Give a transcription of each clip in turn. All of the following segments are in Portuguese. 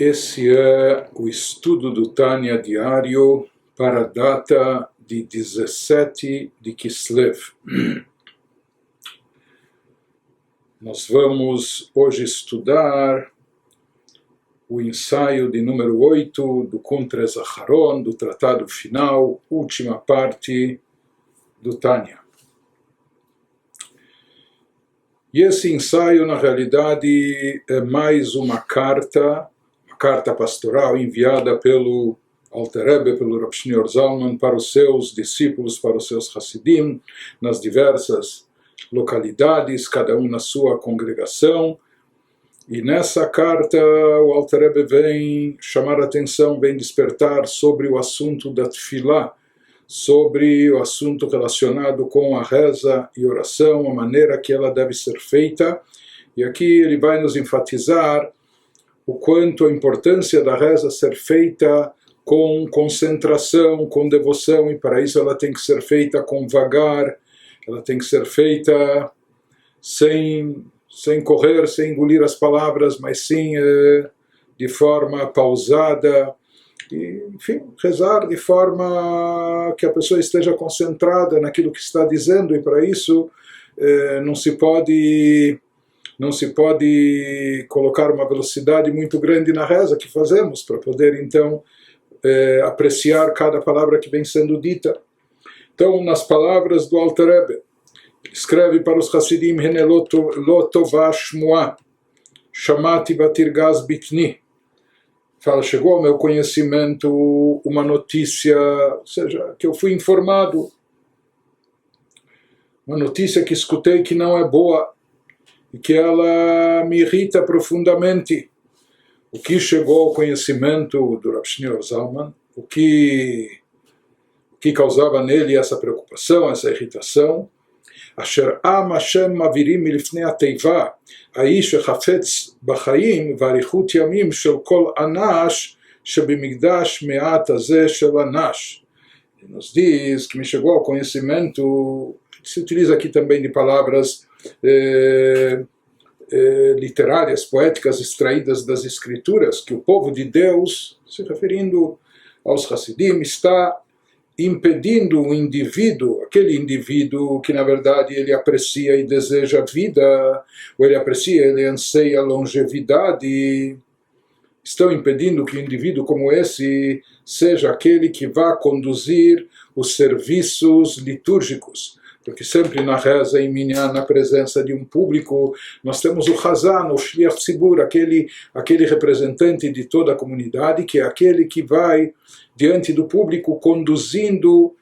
Esse é o estudo do Tânia diário para a data de 17 de Kislev. Nós vamos hoje estudar o ensaio de número 8 do Kuntres Acharon, do tratado final, última parte do Tânia. E esse ensaio, na realidade, é mais uma carta pastoral enviada pelo Alter Rebbe, pelo Rav Shneur Zalman, para os seus discípulos, para os seus Hasidim, nas diversas localidades, cada um na sua congregação. E nessa carta o Alter Rebbe vem chamar a atenção, vem despertar sobre o assunto da Tefilá, sobre o assunto relacionado com a reza e oração, a maneira que ela deve ser feita. E aqui ele vai nos enfatizar o quanto a importância da reza ser feita com concentração, com devoção, e para isso ela tem que ser feita com vagar, ela tem que ser feita sem correr, sem engolir as palavras, mas sim de forma pausada, e, enfim, rezar de forma que a pessoa esteja concentrada naquilo que está dizendo, e para isso não se pode colocar uma velocidade muito grande na reza que fazemos, para poder então apreciar cada palavra que vem sendo dita. Então, nas palavras do Alter Rebbe, escreve para os Hasidim: Hene lo tova shmua, shamati vatirgaz bitni. Fala, chegou ao meu conhecimento uma notícia, ou seja, que eu fui informado, uma notícia que escutei que não é boa, e que ela me irrita profundamente. O que chegou ao conhecimento do Rav Shneur Zalman, o que causava nele essa preocupação, essa irritação, Asher am Hashem mavirim milifnei ateiva, האיש החפץ בחיים ואריכות ימים של כל אנש שבמקדש מעט הזה של אנש. Nos diz que me chegou ao conhecimento, se utiliza aqui também de palavras literárias, poéticas, extraídas das escrituras, que o povo de Deus, se referindo aos Hasidim, está impedindo o indivíduo, aquele indivíduo que na verdade ele aprecia e deseja a vida, ou ele aprecia, ele anseia a longevidade, estão impedindo que um indivíduo como esse seja aquele que vá conduzir os serviços litúrgicos. Porque sempre na reza em Minyan, na presença de um público, nós temos o Hazan, o Shliach Tzibur, aquele representante de toda a comunidade, que é aquele que vai diante do público conduzindo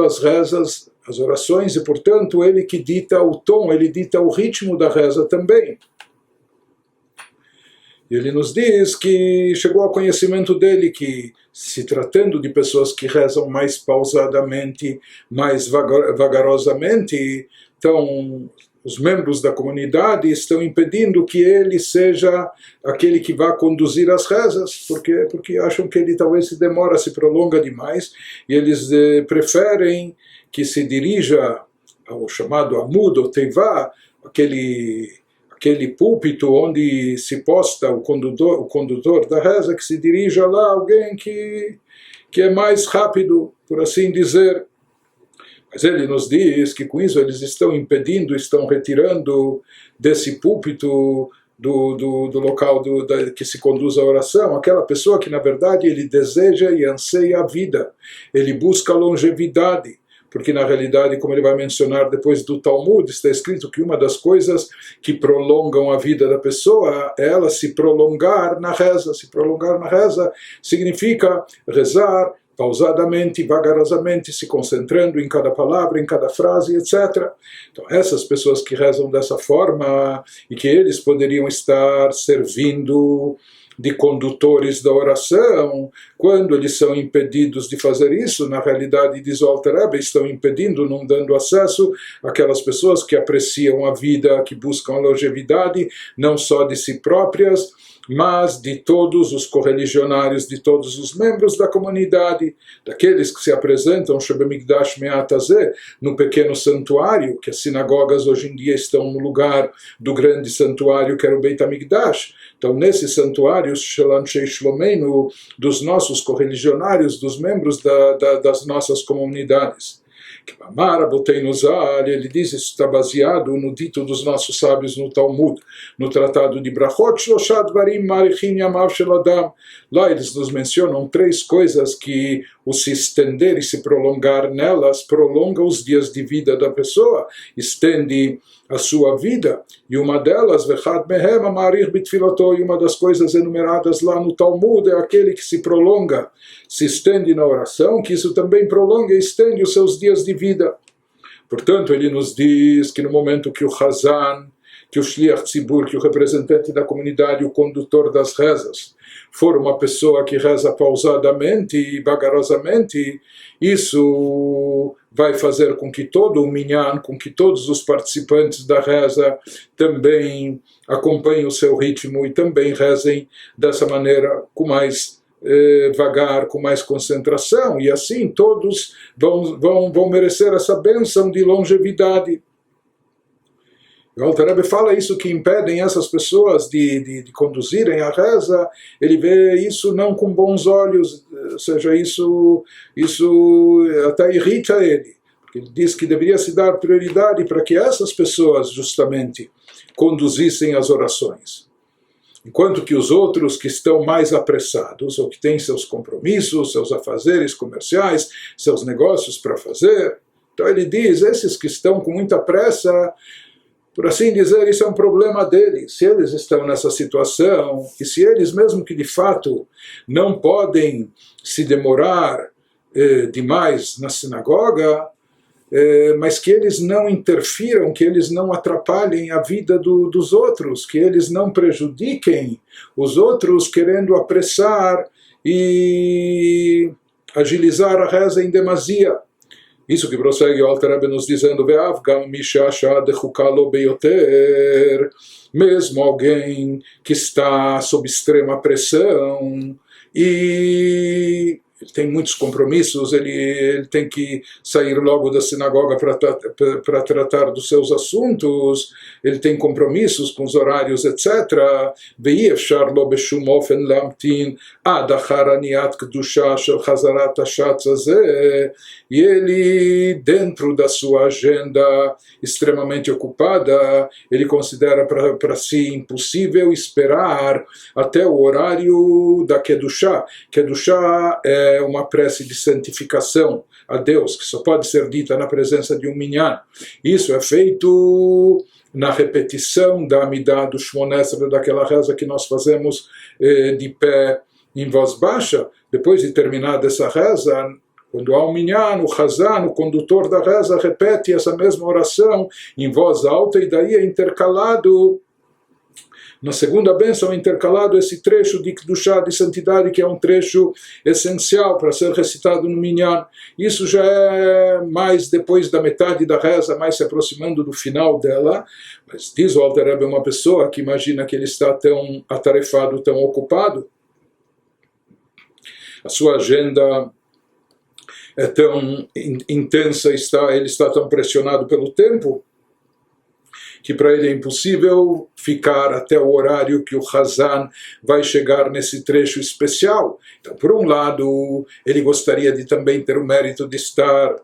as rezas, as orações, e portanto ele que dita o tom, ele dita o ritmo da reza também. E ele nos diz que chegou ao conhecimento dele que, se tratando de pessoas que rezam mais pausadamente, mais vagarosamente, então os membros da comunidade estão impedindo que ele seja aquele que vá conduzir as rezas, porque acham que ele talvez se demora, se prolonga demais, e eles preferem que se dirija ao chamado Amud, ou Teivá, aquele púlpito onde se posta o condutor da reza, que se dirija lá alguém que é mais rápido, por assim dizer. Mas ele nos diz que com isso eles estão impedindo, estão retirando desse púlpito, do local que se conduz a oração, aquela pessoa que na verdade ele deseja e anseia a vida, ele busca a longevidade. Porque na realidade, como ele vai mencionar depois do Talmud, está escrito que uma das coisas que prolongam a vida da pessoa é ela se prolongar na reza. Se prolongar na reza significa rezar pausadamente, vagarosamente, se concentrando em cada palavra, em cada frase, etc. Então essas pessoas que rezam dessa forma, e que eles poderiam estar servindo de condutores da oração, quando eles são impedidos de fazer isso, na realidade, diz o Alter Rebbe, estão impedindo, não dando acesso àquelas pessoas que apreciam a vida, que buscam a longevidade, não só de si próprias, mas de todos os correligionários, de todos os membros da comunidade, daqueles que se apresentam Shebemikdash Me'at Hazeh, no pequeno santuário, que as sinagogas hoje em dia estão no lugar do grande santuário que era o Beit HaMikdash. Então, nesse santuário correligionários, Shelanshei Shlomeinu, dos nossos correligionários, dos membros das nossas comunidades. Ele diz, isso está baseado no dito dos nossos sábios no Talmud, no tratado de Brachot, lá eles nos mencionam 3 coisas que o se estender e se prolongar nelas prolonga os dias de vida da pessoa, estende a sua vida, e uma delas, e uma das coisas enumeradas lá no Talmud é aquele que se prolonga, se estende na oração, que isso também prolonga e estende os seus dias de vida. Portanto, ele nos diz que no momento que o Hazan, que o Shliach Tzibur, que o representante da comunidade, o condutor das rezas, for uma pessoa que reza pausadamente e vagarosamente, isso vai fazer com que todo o minyan, com que todos os participantes da reza também acompanhem o seu ritmo e também rezem dessa maneira com mais vagar, com mais concentração, e assim todos vão merecer essa bênção de longevidade. O Alter Rebbe fala isso, que impedem essas pessoas de conduzirem a reza, ele vê isso não com bons olhos, ou seja, isso até irrita ele, porque ele diz que deveria se dar prioridade para que essas pessoas justamente conduzissem as orações, enquanto que os outros que estão mais apressados, ou que têm seus compromissos, seus afazeres comerciais, seus negócios para fazer, então ele diz, esses que estão com muita pressa, por assim dizer, isso é um problema deles. Se eles estão nessa situação, e se eles, mesmo que de fato não podem se demorar demais na sinagoga, mas que eles não interfiram, que eles não atrapalhem a vida dos outros, que eles não prejudiquem os outros querendo apressar e agilizar a reza em demasia. Isso que prossegue o Alter Rebbe nos dizendo, mesmo alguém que está sob extrema pressão e tem muitos compromissos, ele tem que sair logo da sinagoga para tratar dos seus assuntos, ele tem compromissos com os horários, etc. E ele, dentro da sua agenda extremamente ocupada, ele considera para si impossível esperar até o horário da Kedushá. Kedushá é uma prece de santificação a Deus, que só pode ser dita na presença de um minyan. Isso é feito na repetição da Amidah do Shmona Esrei, daquela reza que nós fazemos de pé em voz baixa. Depois de terminar dessa reza, quando há um minyan, o Hazan, o condutor da reza, repete essa mesma oração em voz alta, e daí é intercalado, na segunda bênção, é intercalado esse trecho de Kedushá, de santidade, que é um trecho essencial para ser recitado no minyan. Isso já é mais depois da metade da reza, mais se aproximando do final dela. Mas diz o Alter Rebbe, uma pessoa que imagina que ele está tão atarefado, tão ocupado, a sua agenda é tão intensa, ele está tão pressionado pelo tempo, que para ele é impossível ficar até o horário que o Hazan vai chegar nesse trecho especial. Então, por um lado, ele gostaria de também ter o mérito de estar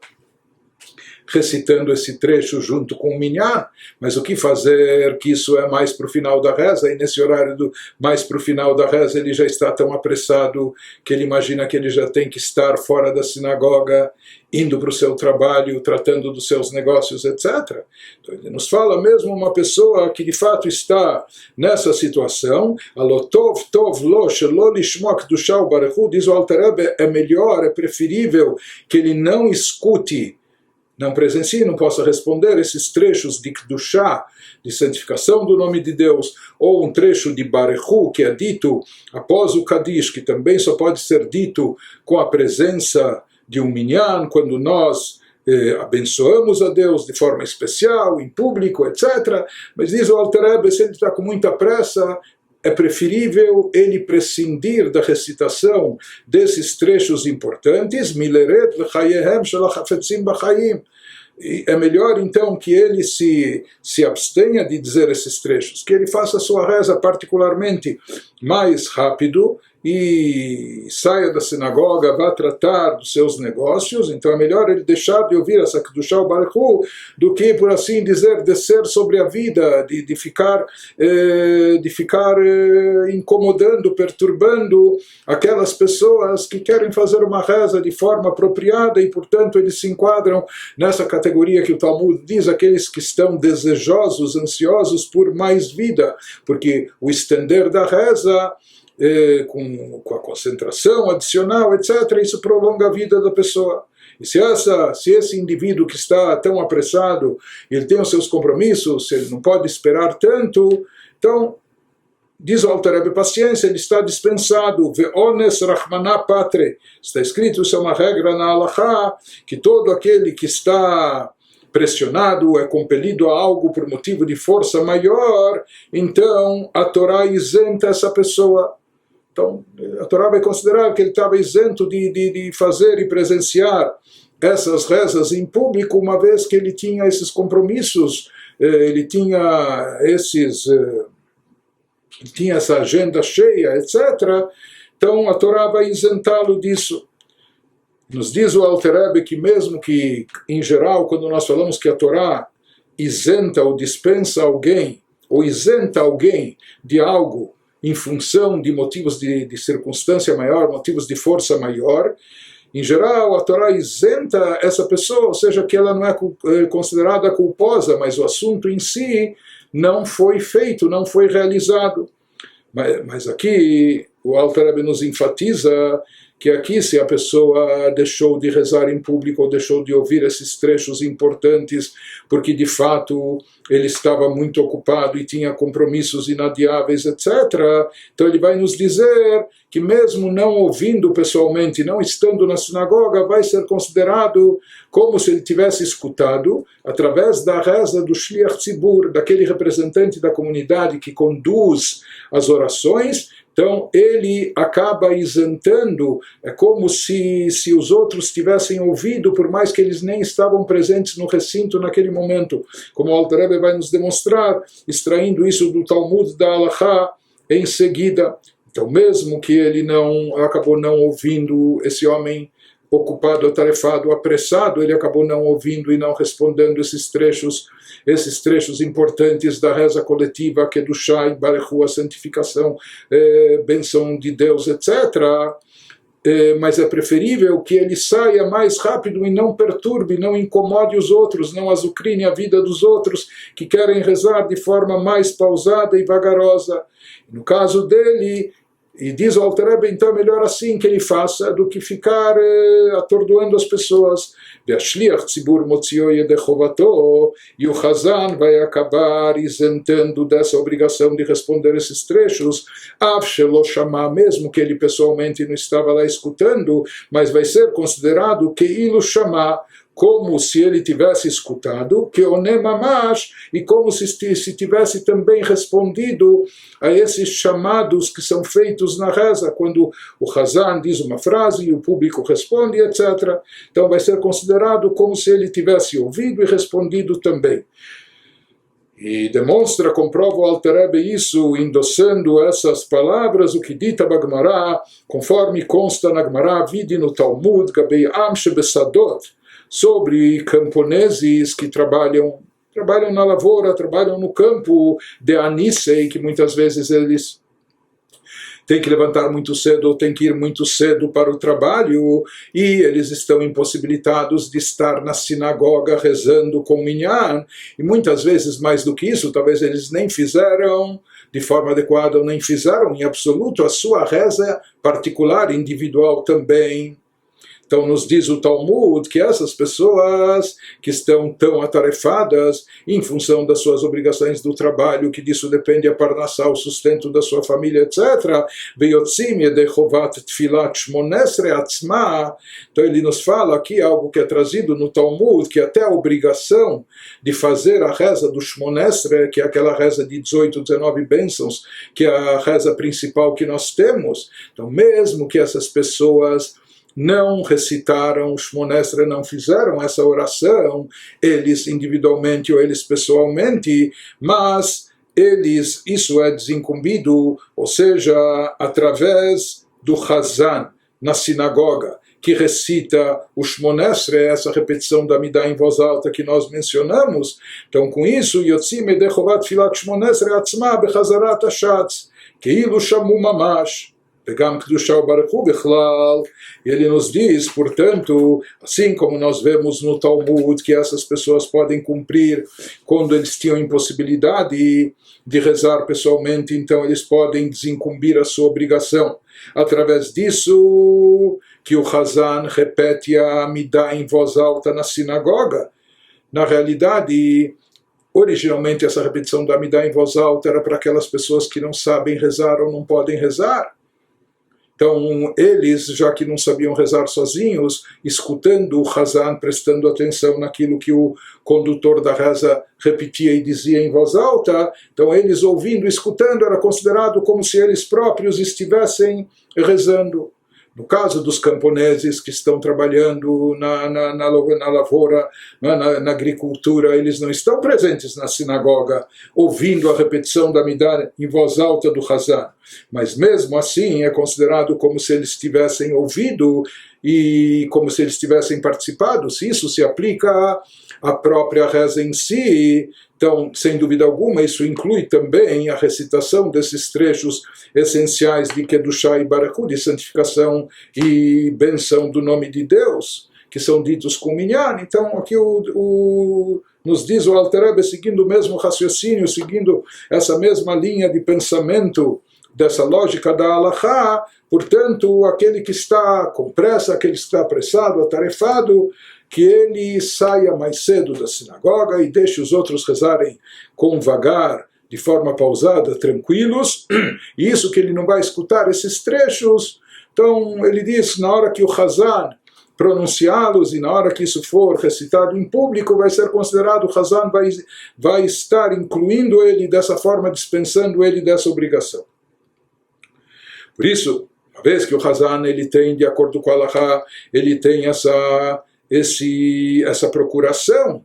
recitando esse trecho junto com o minyan, mas o que fazer, que isso é mais para o final da reza, e nesse horário mais para o final da reza ele já está tão apressado que ele imagina que ele já tem que estar fora da sinagoga, indo para o seu trabalho, tratando dos seus negócios, etc. Então ele nos fala mesmo uma pessoa que de fato está nessa situação, alotov tov lo shelo lishmo kedushá ubarechu, diz o Alter Rebbe, é melhor, é preferível que ele não escute, não presencie, não possa responder esses trechos de Kedushá, de santificação do nome de Deus, ou um trecho de Barechu, que é dito após o Kadish, que também só pode ser dito com a presença de um minyan, quando nós abençoamos a Deus de forma especial, em público, etc. Mas diz o Alter Rebbe, se ele está com muita pressa, é preferível ele prescindir da recitação desses trechos importantes, mileret lechayehem shel hafetzim b'chayim, é melhor então que ele se abstenha de dizer esses trechos, que ele faça a sua reza particularmente mais rápido e saia da sinagoga, vá tratar dos seus negócios. Então é melhor ele deixar de ouvir essa Kedushá Baruch Hu do que, por assim dizer, descer sobre a vida, de ficar incomodando, perturbando aquelas pessoas que querem fazer uma reza de forma apropriada e, portanto, eles se enquadram nessa categoria que o Talmud diz, aqueles que estão desejosos, ansiosos por mais vida, porque o estender da reza com a concentração adicional, etc., isso prolonga a vida da pessoa. E se esse indivíduo que está tão apressado, ele tem os seus compromissos, ele não pode esperar tanto, então, diz o Alter Rebbe, paciência, ele está dispensado. Ve'ones rachmaná patre. Está escrito, isso é uma regra na Halachá, que todo aquele que está pressionado, é compelido a algo por motivo de força maior, então a Torá isenta essa pessoa. Então, a Torá vai considerar que ele estava isento de fazer e presenciar essas rezas em público, uma vez que ele tinha esses compromissos, ele tinha essa agenda cheia, etc. Então, a Torá vai isentá-lo disso. Nos diz o Alter Rebbe que mesmo que, em geral, quando nós falamos que a Torá isenta ou dispensa alguém, ou isenta alguém de algo, em função de motivos de circunstância maior, motivos de força maior, em geral a Torá isenta essa pessoa, ou seja, que ela não é considerada culposa, mas o assunto em si não foi feito, não foi realizado. Mas aqui o Alter Rebbe nos enfatiza que aqui, se a pessoa deixou de rezar em público ou deixou de ouvir esses trechos importantes porque de fato ele estava muito ocupado e tinha compromissos inadiáveis, etc., então ele vai nos dizer que mesmo não ouvindo pessoalmente, não estando na sinagoga, vai ser considerado como se ele tivesse escutado através da reza do Shliach Tzibur, daquele representante da comunidade que conduz as orações. Então ele acaba isentando, é como se os outros tivessem ouvido, por mais que eles nem estavam presentes no recinto naquele momento, como o Alter Rebbe vai nos demonstrar, extraindo isso do Talmud da Halachá em seguida. Então mesmo que ele acabou não ouvindo, esse homem ocupado, atarefado, apressado, ele acabou não ouvindo e não respondendo esses trechos importantes da reza coletiva, que é do Shai, Baruch, a santificação, benção de Deus, etc. Mas é preferível que ele saia mais rápido e não perturbe, não incomode os outros, não azucrine a vida dos outros que querem rezar de forma mais pausada e vagarosa. No caso dele, e diz o Alter Rebbe, então é melhor assim que ele faça do que ficar atordoando as pessoas. Ve'ashliach tzibur motzio yedei chovato, e o Hazan vai acabar isentando dessa obrigação de responder esses trechos, av shelo shama, mesmo que ele pessoalmente não estava lá escutando, mas vai ser considerado que ilu shama, como se ele tivesse escutado, que onem mamash, e como se tivesse também respondido a esses chamados que são feitos na reza, quando o Hazan diz uma frase e o público responde, etc. Então vai ser considerado como se ele tivesse ouvido e respondido também. E demonstra, comprova o Alter Rebbe isso, endossando essas palavras, o que dita a Gemara, conforme consta na Gemara, vide no Talmud, Gabei Am Shebesadot, sobre camponeses que trabalham na lavoura, trabalham no campo de Anisei, que muitas vezes eles têm que levantar muito cedo ou têm que ir muito cedo para o trabalho e eles estão impossibilitados de estar na sinagoga rezando com minyan, e muitas vezes mais do que isso, talvez eles nem fizeram de forma adequada ou nem fizeram em absoluto a sua reza particular, individual também. Então nos diz o Talmud que essas pessoas que estão tão atarefadas em função das suas obrigações do trabalho, que disso depende a parnassá, o sustento da sua família, etc. Então ele nos fala aqui algo que é trazido no Talmud, que até a obrigação de fazer a reza do Shmonesre, que é aquela reza de 18, 19 bênçãos, que é a reza principal que nós temos. Então mesmo que essas pessoas não recitaram Shmona Esrei, não fizeram essa oração, eles individualmente ou eles pessoalmente, mas eles, isso é desincumbido, ou seja, através do Hazan, na sinagoga, que recita o Shmona Esrei, essa repetição da Amidah em voz alta que nós mencionamos. Então, com isso, Yotzim Yedei Chovat Filat Shmona Esrei Atzma Bechazarat Hashatz, Keilu Shamu Mamash, Pegam Kedushah Baruch Hu Bechlal. Ele nos diz, portanto, assim como nós vemos no Talmud, que essas pessoas podem cumprir quando eles tinham impossibilidade de rezar pessoalmente, então eles podem desincumbir a sua obrigação. Através disso, que o Hazan repete a Amidah em voz alta na sinagoga. Na realidade, originalmente essa repetição da Amidah em voz alta era para aquelas pessoas que não sabem rezar ou não podem rezar. Então, eles, já que não sabiam rezar sozinhos, escutando o Hazan, prestando atenção naquilo que o condutor da reza repetia e dizia em voz alta, então eles ouvindo, escutando, era considerado como se eles próprios estivessem rezando. No caso dos camponeses que estão trabalhando na lavoura, na agricultura, eles não estão presentes na sinagoga, ouvindo a repetição da Amidah em voz alta do Hazan. Mas mesmo assim é considerado como se eles tivessem ouvido e como se eles tivessem participado. Se isso se aplica à própria reza em si, então, sem dúvida alguma, isso inclui também a recitação desses trechos essenciais de Kedushá e Baruch Hu, de santificação e benção do nome de Deus, que são ditos com minyan. Então, aqui nos diz o Alter Rebbe, seguindo o mesmo raciocínio, seguindo essa mesma linha de pensamento, dessa lógica da Halachá, portanto, aquele que está com pressa, aquele que está apressado, atarefado, que ele saia mais cedo da sinagoga e deixe os outros rezarem com vagar, de forma pausada, tranquilos, e isso que ele não vai escutar esses trechos. Então ele diz, na hora que o Hazan pronunciá-los e na hora que isso for recitado em público, vai ser considerado, o Hazan vai estar incluindo ele dessa forma, dispensando ele dessa obrigação. Por isso, uma vez que o Hazan ele tem, de acordo com a Halachá, ele tem essa procuração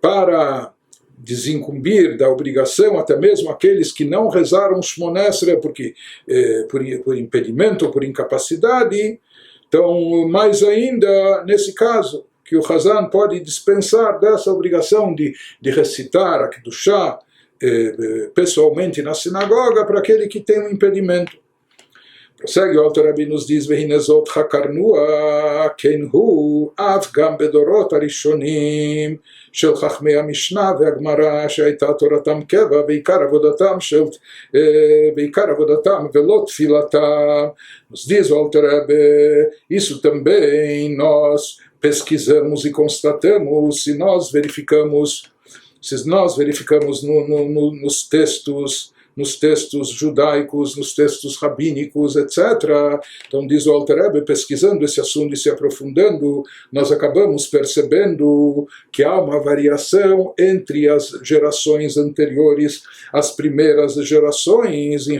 para desincumbir da obrigação até mesmo aqueles que não rezaram Shmona Esrei por impedimento ou por incapacidade. Então, mais ainda, nesse caso, que o Hazan pode dispensar dessa obrigação de recitar a Kedushá pessoalmente na sinagoga para aquele que tem um impedimento. Prossegue o Alter Rebbe nos diz, Vehinezot hakarnua kenhu av gam bedorot arishonim shel chachmei המשנה והגמרא שהייתה תורתם קבע ועיקר עבודתם ולא תפילתם. Nos diz o Alter Rebbe, isso também nós pesquisamos e constatamos, se nós verificamos nos textos judaicos, nos textos rabínicos, etc. Então diz o Alter Rebbe, pesquisando esse assunto e se aprofundando, nós acabamos percebendo que há uma variação entre as gerações anteriores, as primeiras gerações, em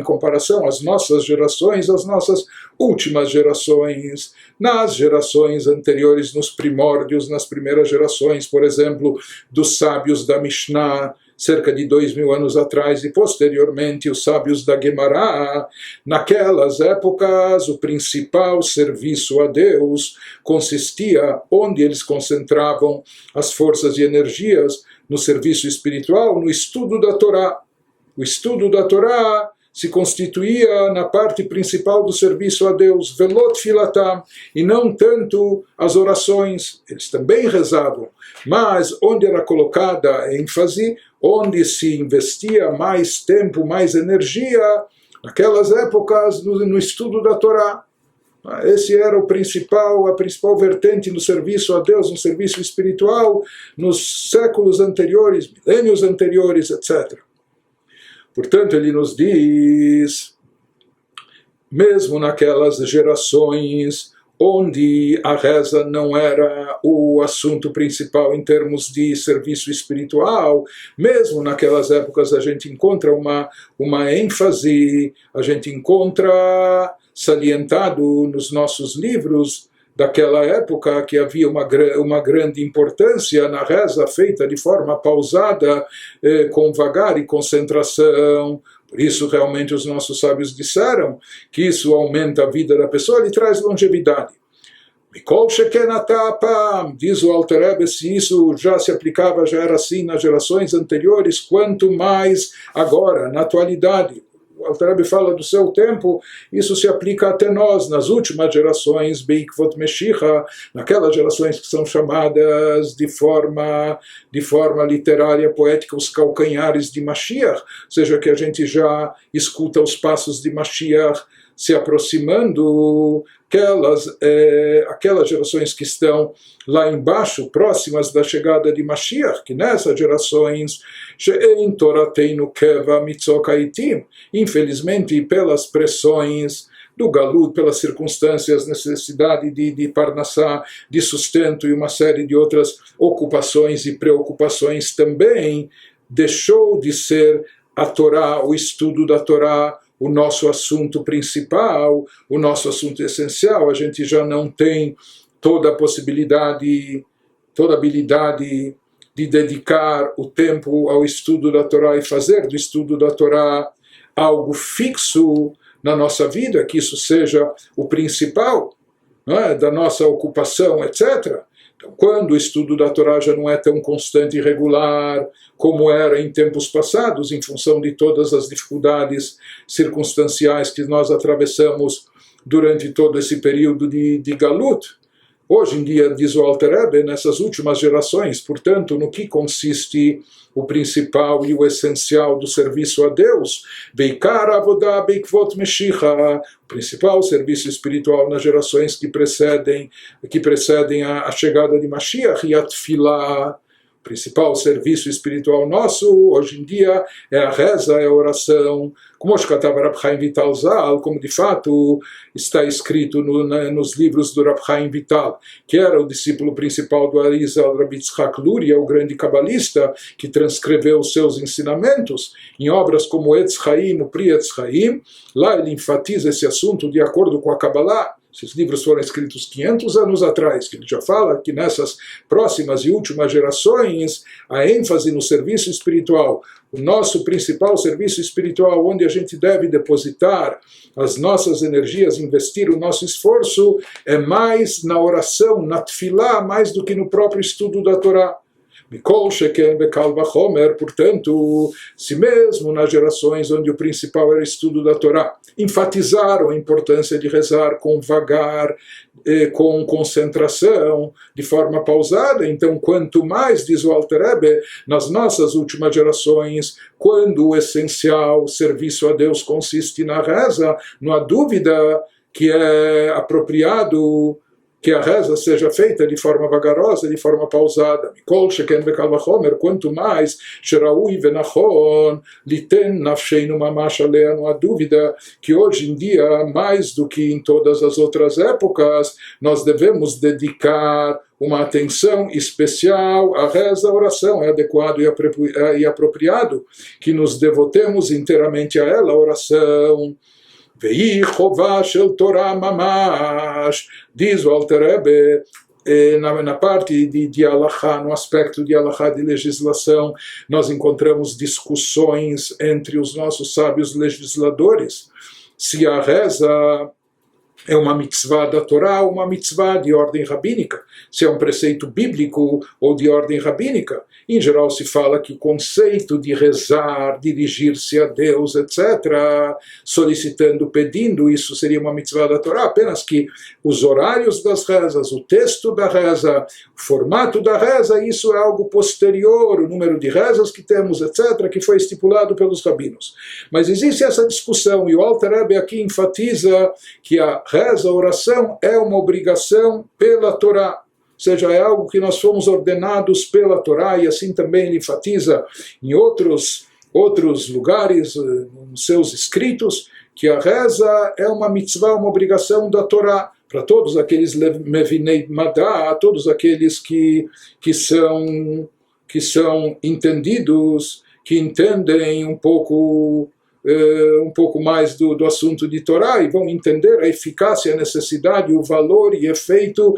comparação às nossas gerações, às nossas últimas gerações. Nas gerações anteriores, nos primórdios, nas primeiras gerações, por exemplo, dos sábios da Mishnah, cerca de 2000 anos atrás, e posteriormente os sábios da Gemara, naquelas épocas o principal serviço a Deus consistia, onde eles concentravam as forças e energias, no serviço espiritual, no estudo da Torá. O estudo da Torá se constituía na parte principal do serviço a Deus, velot filatam, e não tanto as orações. Eles também rezavam, mas onde era colocada a ênfase, onde se investia mais tempo, mais energia, naquelas épocas, no estudo da Torá. Esse era a principal vertente no serviço a Deus, no serviço espiritual, nos séculos anteriores, milênios anteriores, etc. Portanto, ele nos diz, mesmo naquelas gerações onde a reza não era o assunto principal em termos de serviço espiritual. Mesmo naquelas épocas a gente encontra uma ênfase, a gente encontra salientado nos nossos livros daquela época que havia uma grande importância na reza feita de forma pausada, com vagar e concentração. Por isso realmente os nossos sábios disseram que isso aumenta a vida da pessoa e traz longevidade. Mikol Sheken Atapa, diz o Alter Rebbe, se isso já se aplicava, já era assim nas gerações anteriores, quanto mais agora, na atualidade. O Alter Rebbe fala do seu tempo, isso se aplica até nós, nas últimas gerações, Beikvot Meshicha, naquelas gerações que são chamadas de forma literária, poética, os calcanhares de Mashiach, ou seja, que a gente já escuta os passos de Mashiach se aproximando, aquelas gerações que estão lá embaixo, próximas da chegada de Mashiach, que nessas gerações, infelizmente, pelas pressões do galut, pelas circunstâncias, necessidade de parnassá, de sustento e uma série de outras ocupações e preocupações também, deixou de ser a Torá, o estudo da Torá, o nosso assunto principal, o nosso assunto essencial. A gente já não tem toda a possibilidade, toda a habilidade de dedicar o tempo ao estudo da Torá e fazer do estudo da Torá algo fixo na nossa vida, que isso seja o principal, não é, da nossa ocupação, etc. Então, quando o estudo da Torá já não é tão constante e regular como era em tempos passados, em função de todas as dificuldades circunstanciais que nós atravessamos durante todo esse período de Galut, hoje em dia, diz o Alter Rebbe, nessas últimas gerações, portanto, no que consiste o principal e o essencial do serviço a Deus, Beikar Avodah Beikvot Meshicha, o principal serviço espiritual nas gerações que precedem a chegada de Mashiach, e a Tfilah, o principal serviço espiritual nosso, hoje em dia, é a reza, é a oração, como Rab Chaim Vital Zal, como de fato está escrito nos livros do Rab Chaim Vital, que era o discípulo principal do Arizal Rabbi Tzchak Luria, o grande cabalista, que transcreveu seus ensinamentos em obras como Etz Chaim, o Pri Etz Chaim. Lá ele enfatiza esse assunto de acordo com a Kabbalah. Esses livros foram escritos 500 anos atrás, que ele já fala que nessas próximas e últimas gerações, a ênfase no serviço espiritual, o nosso principal serviço espiritual, onde a gente deve depositar as nossas energias, investir o nosso esforço, é mais na oração, na tefilá, mais do que no próprio estudo da Torá. Mikol Sheken Bekal Vachomer, portanto, se mesmo nas gerações onde o principal era o estudo da Torá, enfatizaram a importância de rezar com vagar, com concentração, de forma pausada, então quanto mais, diz o Alter Rebbe, nas nossas últimas gerações, quando o essencial o serviço a Deus consiste na reza, não há dúvida que é apropriado que a reza seja feita de forma vagarosa, de forma pausada. Mikol Sheken Bekal Vachomer, quanto mais, Sheraui Venachon, Liten Nafsheinu Mamash Alea, não há dúvida que hoje em dia, mais do que em todas as outras épocas, nós devemos dedicar uma atenção especial à reza, à oração. É adequado e apropriado que nos devotemos inteiramente a ela, a oração. Vei chová shel Torá mamash, diz o Alter Rebbe, na parte de Halachá, no aspecto de Halachá de legislação, nós encontramos discussões entre os nossos sábios legisladores, se a reza é uma mitzvah da Torá ou uma mitzvah de ordem rabínica, se é um preceito bíblico ou de ordem rabínica. Em geral se fala que o conceito de rezar, dirigir-se a Deus, etc., solicitando, pedindo, isso seria uma mitzvah da Torá, apenas que os horários das rezas, o texto da reza, o formato da reza, isso é algo posterior, o número de rezas que temos, etc., que foi estipulado pelos rabinos. Mas existe essa discussão, e o Alter Rebbe aqui enfatiza que a reza, a oração, é uma obrigação pela Torá. Ou seja, é algo que nós fomos ordenados pela Torá, e assim também ele enfatiza em outros lugares, nos seus escritos, que a reza é uma mitzvah, uma obrigação da Torá. para todos aqueles Mevinei Madá, todos aqueles que são entendidos, que entendem um pouco mais do assunto de Torá e vão entender a eficácia, a necessidade, o valor e efeito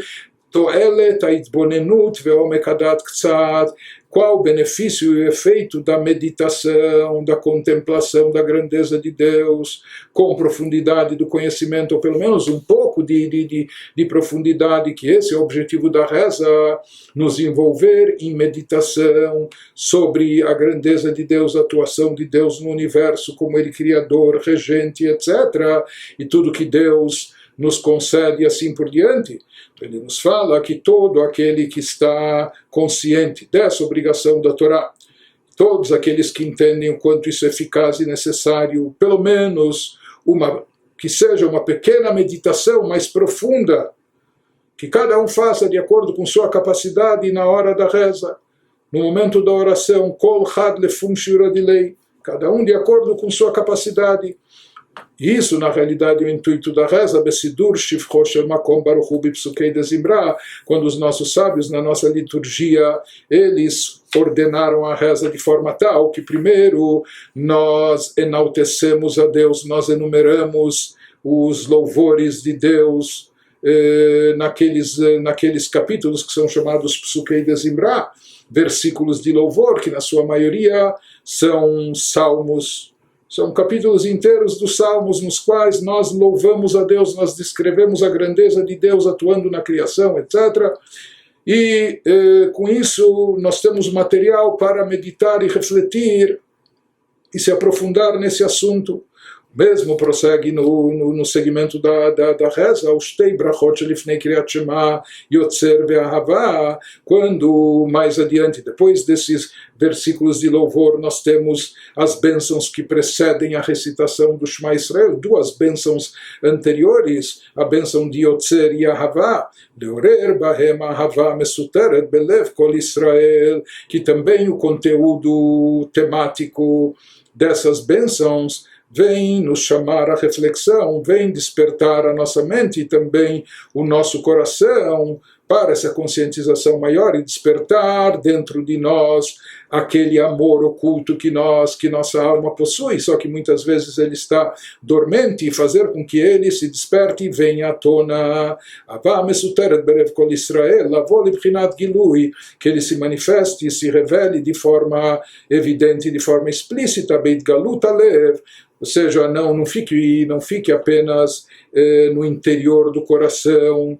Toelet Aitbonenut Ve'omek Hadat Ktsat, qual o benefício e o efeito da meditação, da contemplação da grandeza de Deus, com profundidade do conhecimento, ou pelo menos um pouco de profundidade, que esse é o objetivo da reza, nos envolver em meditação sobre a grandeza de Deus, a atuação de Deus no universo, como Ele criador, regente, etc., e tudo que Deus nos concede e assim por diante. Ele nos fala que todo aquele que está consciente dessa obrigação da Torá, todos aqueles que entendem o quanto isso é eficaz e necessário, pelo menos que seja uma pequena meditação mais profunda, que cada um faça de acordo com sua capacidade na hora da reza, no momento da oração, kol had lefum shura de lei, cada um de acordo com sua capacidade. Isso, na realidade, é o intuito da reza, Besidur Shivcho Shel Makom Baruch Hu Bipsukei de Zimra, quando os nossos sábios, na nossa liturgia, eles ordenaram a reza de forma tal que, primeiro, nós enaltecemos a Deus, nós enumeramos os louvores de Deus naqueles capítulos que são chamados Psukei de Zimra, versículos de louvor, que na sua maioria são salmos. São capítulos inteiros dos Salmos nos quais nós louvamos a Deus, nós descrevemos a grandeza de Deus atuando na criação, etc. E com isso nós temos material para meditar e refletir e se aprofundar nesse assunto. Mesmo prossegue no segmento da reza, o Shtei Brachot Lifnei Kriyat Shema Yotzer Ve'ahavá, quando mais adiante, depois desses versículos de louvor, nós temos as bênçãos que precedem a recitação do Shema Israel, duas bênçãos anteriores, a bênção de Yotzer e Ahavá, Leorer Bahem Ahavá Mesuteret Belev Kol Israel, que também o conteúdo temático dessas bênçãos vem nos chamar à reflexão, vem despertar a nossa mente e também o nosso coração para essa conscientização maior e despertar dentro de nós aquele amor oculto que nossa alma possui, só que muitas vezes ele está dormente, e fazer com que ele se desperte e venha à tona. Que ele se manifeste e se revele de forma evidente, de forma explícita, ou seja, não fique apenas no interior do coração,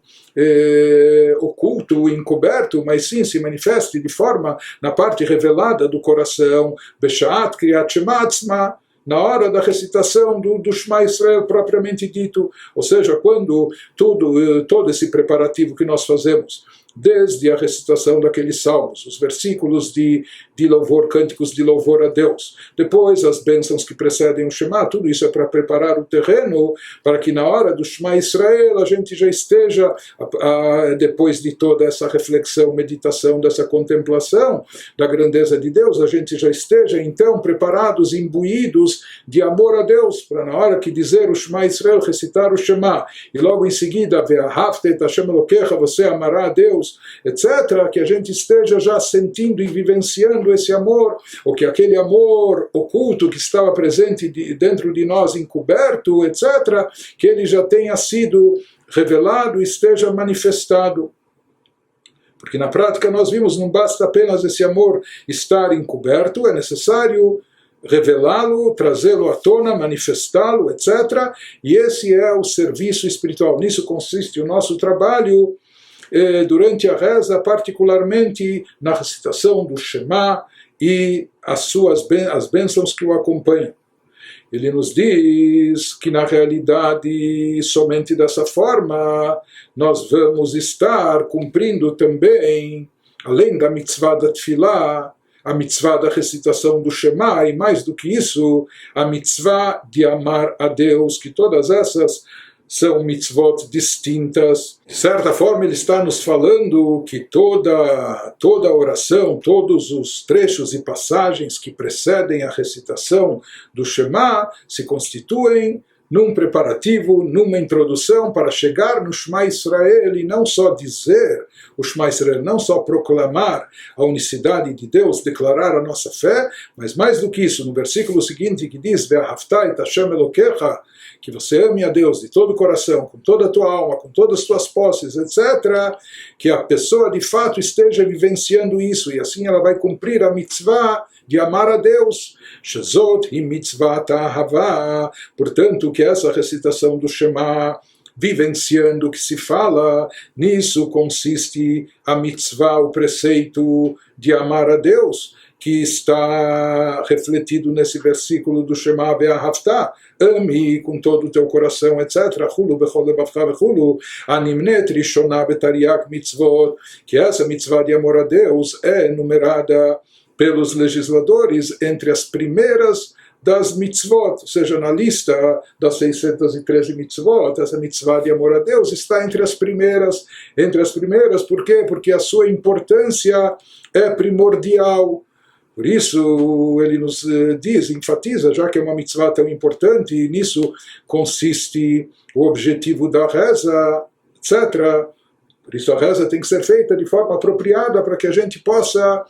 oculto, encoberto, mas sim se manifeste de forma na parte revelada do coração, Beshaat Kriyat Shema Atzma, na hora da recitação do Shema Israel propriamente dito, ou seja, quando todo esse preparativo que nós fazemos, desde a recitação daqueles salmos, os versículos de louvor, cânticos de louvor a Deus, depois as bênçãos que precedem o Shema, tudo isso é para preparar o terreno para que na hora do Shema Israel a gente já esteja, depois de toda essa reflexão, meditação, dessa contemplação da grandeza de Deus, a gente já esteja então preparados, imbuídos de amor a Deus, para na hora que dizer o Shema Israel, recitar o Shema, e logo em seguida, Ve'ahavta et Hashem Elokecha, você amará a Deus, etc., que a gente esteja já sentindo e vivenciando esse amor, ou que aquele amor oculto que estava presente dentro de nós, encoberto, etc., que ele já tenha sido revelado e esteja manifestado. Porque na prática nós vimos, não basta apenas esse amor estar encoberto, é necessário revelá-lo, trazê-lo à tona, manifestá-lo, etc., e esse é o serviço espiritual. Nisso consiste o nosso trabalho durante a reza, particularmente na recitação do Shema e as bênçãos que o acompanham. Ele nos diz que na realidade, somente dessa forma, nós vamos estar cumprindo também, além da mitzvah da tefilá, a mitzvah da recitação do Shema, e mais do que isso, a mitzvah de amar a Deus, que todas essas são mitzvot distintas. De certa forma, ele está nos falando que toda oração, todos os trechos e passagens que precedem a recitação do Shema se constituem num preparativo, numa introdução para chegar no Shema Israel e não só dizer o Shema Israel, não só proclamar a unicidade de Deus, declarar a nossa fé, mas mais do que isso, no versículo seguinte que diz Ve'ahavta et Hashem Elokecha, que você ame a Deus de todo o coração, com toda a tua alma, com todas as tuas posses, etc., que a pessoa de fato esteja vivenciando isso, e assim ela vai cumprir a mitzvah de amar a Deus. Shezot hi mitzvat ahava. Portanto, que essa recitação do Shema, vivenciando o que se fala, nisso consiste a mitzvah, o preceito de amar a Deus, que está refletido nesse versículo do Shema Ve'ahavta, ame com todo o teu coração, etc. Hulu bechol lebavcha vechulu, animnet rishona betariak mitzvot, que essa mitzvah de amor a Deus é numerada pelos legisladores entre as primeiras das mitzvot, ou seja, na lista das 613 mitzvot, essa mitzvah de amor a Deus está entre as primeiras, por quê? Porque a sua importância é primordial. Por isso, ele nos diz, enfatiza, já que é uma mitzvah tão importante, e nisso consiste o objetivo da reza, etc. Por isso a reza tem que ser feita de forma apropriada para que a gente possa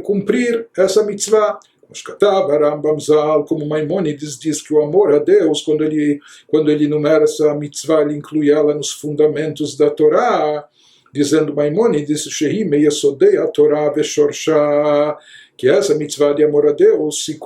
cumprir essa mitzvah. Como Maimônides diz que o amor a Deus, quando ele numera essa mitzvah, ele inclui ela nos fundamentos da Torá, dizendo Maimônides, Shehi meyesodei a Torá veshorsha, que essa mitzvah de amor a Deus se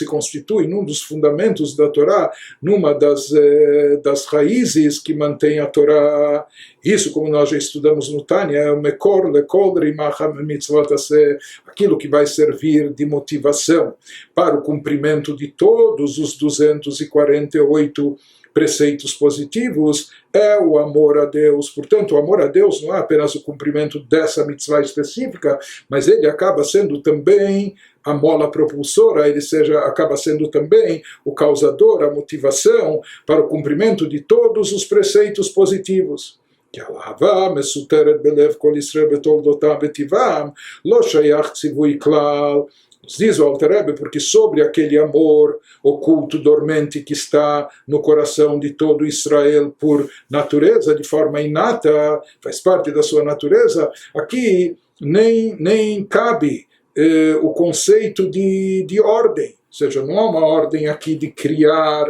constitui num dos fundamentos da Torá, numa das raízes que mantém a Torá. Isso, como nós já estudamos no Tânia, é o mekor lekol rimacham mitzvot aseh, aquilo que vai servir de motivação para o cumprimento de todos os 248 preceitos positivos, é o amor a Deus. Portanto, o amor a Deus não é apenas o cumprimento dessa mitzvah específica, mas ele acaba sendo também a mola propulsora, acaba sendo também o causador, a motivação para o cumprimento de todos os preceitos positivos. כי האהבה מסותרת בלב כל ישראל בתולדותיו וטבעם, לא שייך ציווי כלל. Nos diz o Alter Rebbe, porque sobre aquele amor oculto, dormente, que está no coração de todo Israel por natureza, de forma inata, faz parte da sua natureza, aqui nem cabe o conceito de ordem, ou seja, não há uma ordem aqui de criar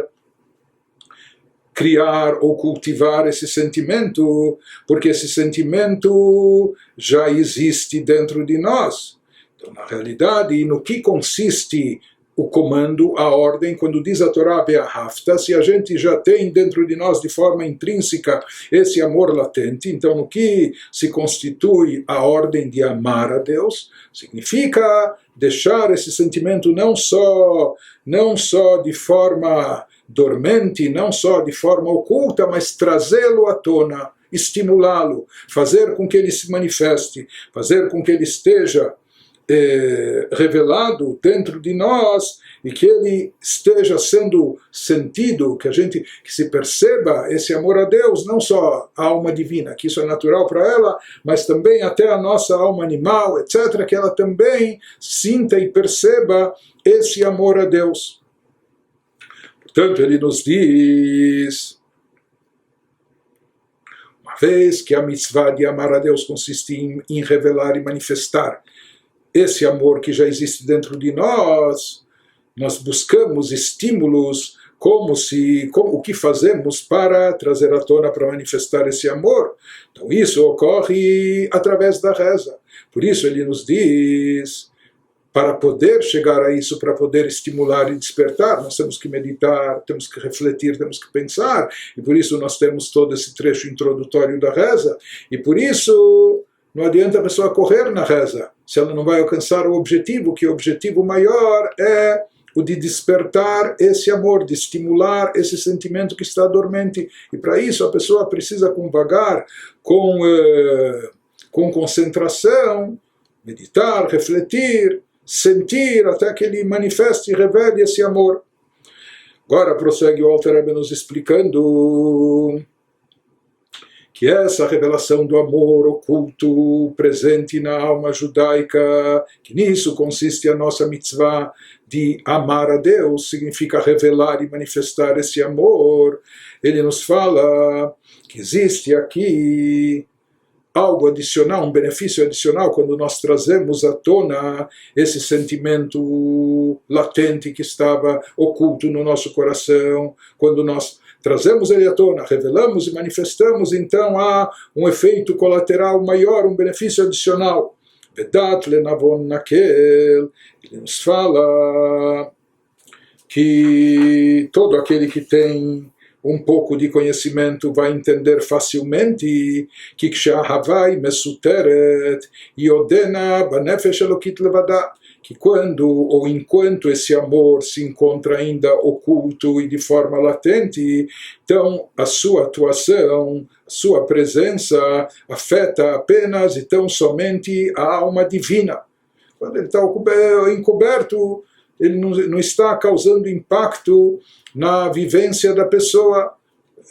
ou cultivar esse sentimento, porque esse sentimento já existe dentro de nós. Então, na realidade, no que consiste o comando, a ordem, quando diz a Torá Be'ahavta, se a gente já tem dentro de nós de forma intrínseca esse amor latente, então no que se constitui a ordem de amar a Deus, significa deixar esse sentimento não só de forma dormente, não só de forma oculta, mas trazê-lo à tona, estimulá-lo, fazer com que ele se manifeste, fazer com que ele esteja revelado dentro de nós e que ele esteja sendo sentido, que se perceba esse amor a Deus, não só a alma divina, que isso é natural para ela, mas também até a nossa alma animal, etc., que ela também sinta e perceba esse amor a Deus. Portanto, ele nos diz, uma vez que a mitzvah de amar a Deus consiste em revelar e manifestar esse amor que já existe dentro de nós, nós buscamos estímulos, o que fazemos para trazer à tona, para manifestar esse amor. Então isso ocorre através da reza. Por isso ele nos diz, para poder chegar a isso, para poder estimular e despertar, nós temos que meditar, temos que refletir, temos que pensar, e por isso nós temos todo esse trecho introdutório da reza, e por isso não adianta a pessoa correr na reza, se ela não vai alcançar o objetivo, que o objetivo maior é o de despertar esse amor, de estimular esse sentimento que está dormente. E para isso a pessoa precisa com vagar, com concentração, meditar, refletir, sentir, até que ele manifeste e revele esse amor. Agora prossegue o Alter Rebbe nos explicando que que essa revelação do amor oculto presente na alma judaica, que nisso consiste a nossa mitzvah de amar a Deus, significa revelar e manifestar esse amor. Ele nos fala que existe aqui algo adicional, um benefício adicional, quando nós trazemos à tona esse sentimento latente que estava oculto no nosso coração, quando nós trazemos ele à tona, revelamos e manifestamos, então há um efeito colateral maior, um benefício adicional. Vedat lenavon nakel, ele nos fala que todo aquele que tem um pouco de conhecimento vai entender facilmente que kshahavai mesuteret yodena banefesh elokit levada, que quando ou enquanto esse amor se encontra ainda oculto e de forma latente, então a sua atuação, a sua presença afeta apenas e tão somente a alma divina. Quando ele está encoberto, ele não está causando impacto na vivência da pessoa.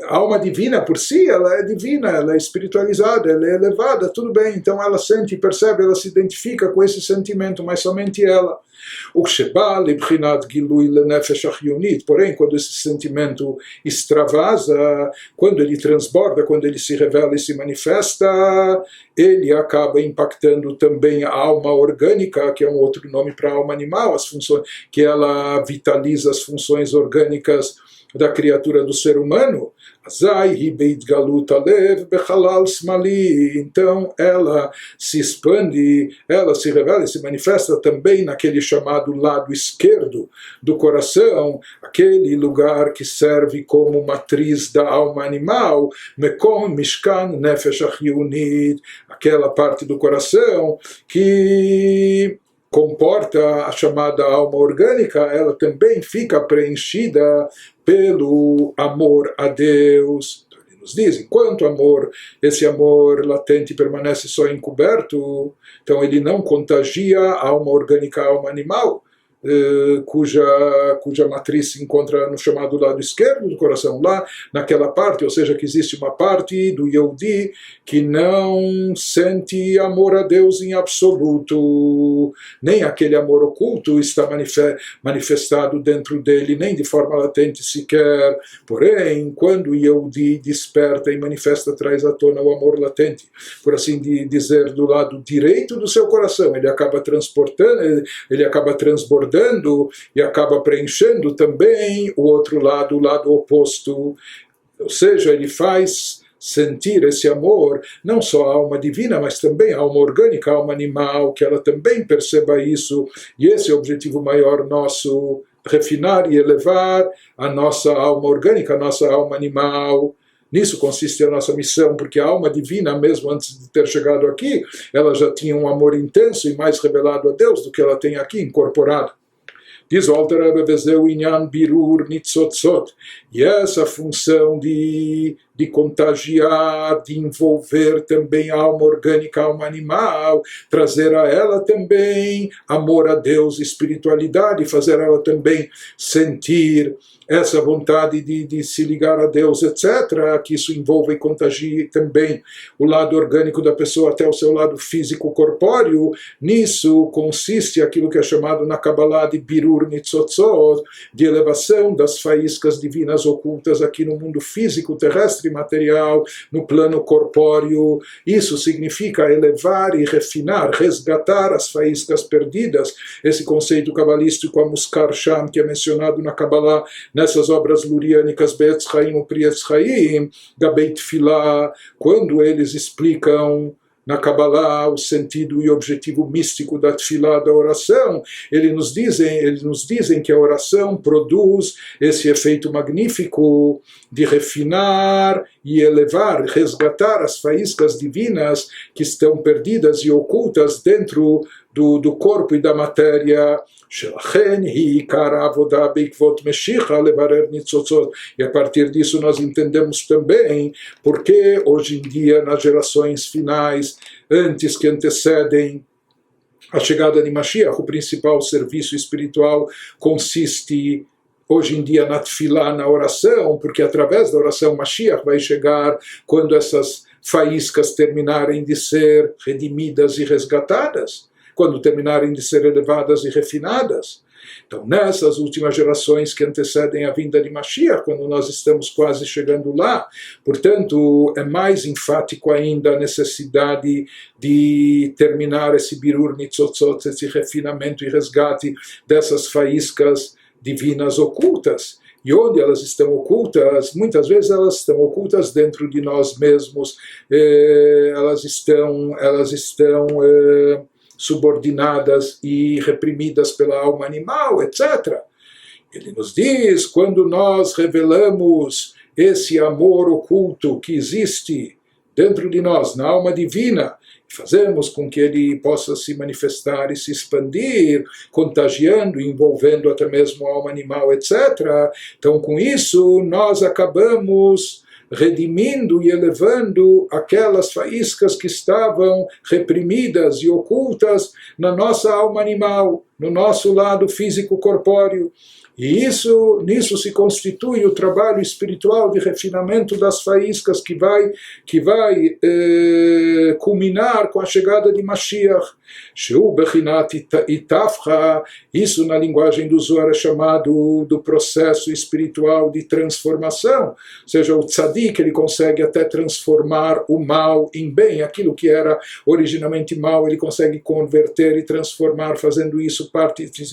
A alma divina por si, ela é divina, ela é espiritualizada, ela é elevada, tudo bem, então ela sente, percebe, ela se identifica com esse sentimento, mas somente ela. Porém, quando esse sentimento extravasa, quando ele transborda, quando ele se revela e se manifesta, ele acaba impactando também a alma orgânica, que é um outro nome para a alma animal, as funções, que ela vitaliza as funções orgânicas da criatura do ser humano. Então ela se expande, ela se revela e se manifesta também naquele chamado lado esquerdo do coração, aquele lugar que serve como matriz da alma animal, Mekom Mishkan Nefesh Achiyunit, aquela parte do coração que comporta a chamada alma orgânica, ela também fica preenchida pelo amor a Deus. Então, ele nos diz, enquanto esse amor latente permanece só encoberto, então ele não contagia a alma orgânica, a alma animal, cuja matriz se encontra no chamado lado esquerdo do coração, lá naquela parte, ou seja, que existe uma parte do Yehudi que não sente amor a Deus em absoluto, nem aquele amor oculto está manifestado dentro dele, nem de forma latente sequer. Porém, quando o Yehudi desperta e manifesta, traz à tona o amor latente, por assim dizer, do lado direito do seu coração, ele acaba transportando, ele acaba transbordando e acaba preenchendo também o outro lado, o lado oposto. Ou seja, ele faz sentir esse amor, não só a alma divina, mas também a alma orgânica, a alma animal, que ela também perceba isso. E esse é o objetivo maior nosso, refinar e elevar a nossa alma orgânica, a nossa alma animal. Nisso consiste a nossa missão, porque a alma divina, mesmo antes de ter chegado aqui, ela já tinha um amor intenso e mais revelado a Deus do que ela tem aqui, incorporado. Diz o Alter Rebbe, vezeu inyan birur nitzotzot, e essa função de contagiar, de envolver também a alma orgânica, a alma animal, trazer a ela também amor a Deus, espiritualidade, fazer ela também sentir essa vontade de se ligar a Deus, etc., que isso envolva e contagie também o lado orgânico da pessoa até o seu lado físico corpóreo. Nisso consiste aquilo que é chamado na Kabbalah de Birur Nitzotzot, de elevação das faíscas divinas ocultas aqui no mundo físico, terrestre e material, no plano corpóreo. Isso significa elevar e refinar, resgatar as faíscas perdidas. Esse conceito cabalístico, a Muskar Sham, que é mencionado na Kabbalah, nessas obras luriânicas, Be'etz Chaim ou Prietz Chaim, Gabei Tfilah, quando eles explicam na Kabbalah o sentido e objetivo místico da Tfilah, da oração, eles nos dizem que a oração produz esse efeito magnífico de refinar e elevar, resgatar as faíscas divinas que estão perdidas e ocultas dentro do corpo e da matéria. E a partir disso nós entendemos também porque hoje em dia, nas gerações finais, antes que antecedem a chegada de Mashiach, o principal serviço espiritual consiste hoje em dia na tefilá, na oração, porque através da oração Mashiach vai chegar quando essas faíscas terminarem de ser redimidas e resgatadas, quando terminarem de ser elevadas e refinadas. Então, nessas últimas gerações que antecedem a vinda de Mashiach, quando nós estamos quase chegando lá, portanto, é mais enfático ainda a necessidade de terminar esse birur nitzotzot, esse refinamento e resgate dessas faíscas divinas ocultas. E onde elas estão ocultas? Muitas vezes elas estão ocultas dentro de nós mesmos, elas estão subordinadas e reprimidas pela alma animal, etc. Ele nos diz, quando nós revelamos esse amor oculto que existe dentro de nós, na alma divina, fazemos com que ele possa se manifestar e se expandir, contagiando, envolvendo até mesmo a alma animal, etc. Então, com isso, nós acabamos redimindo e elevando aquelas faíscas que estavam reprimidas e ocultas na nossa alma animal, no nosso lado físico-corpóreo. E nisso se constitui o trabalho espiritual de refinamento das faíscas que vai culminar com a chegada de Mashiach. Sheu bechinat itafcha, isso na linguagem do Zohar é chamado do processo espiritual de transformação. Ou seja, o tzadik, ele consegue até transformar o mal em bem, aquilo que era originalmente mal, ele consegue converter e transformar, fazendo isso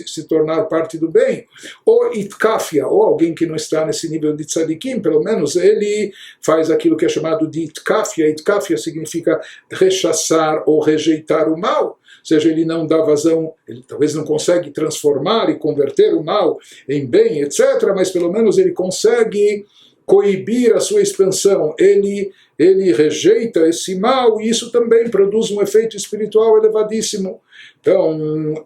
se tornar parte do bem. Ou itkafia, ou alguém que não está nesse nível de tzadikim, pelo menos ele faz aquilo que é chamado de itkafia. Itkafia significa rechaçar ou rejeitar o mal. Ou seja, ele não dá vazão, ele talvez não consegue transformar e converter o mal em bem, etc., mas pelo menos ele consegue coibir a sua expansão. Ele rejeita esse mal e isso também produz um efeito espiritual elevadíssimo. Então,